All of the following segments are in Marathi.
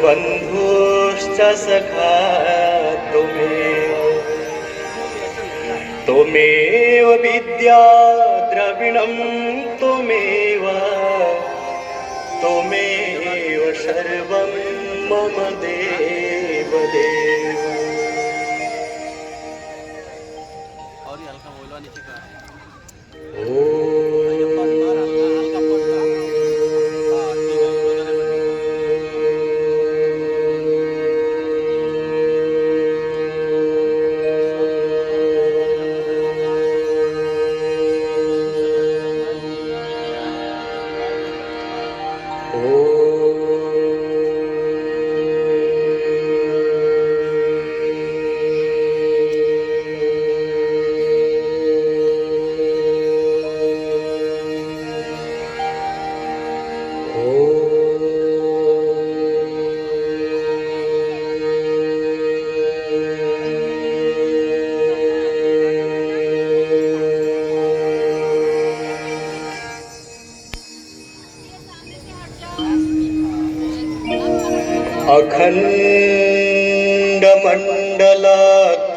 बंधुश्च सखा त्वमेव विद्या द्रविणं त्वमेव सर्वं मम देव देव।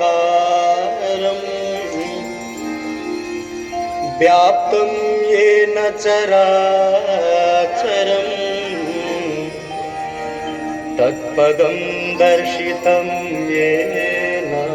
अखण्डमण्डलाकारं व्याप्तं येन चराचरं तत्पदं दर्शितं येन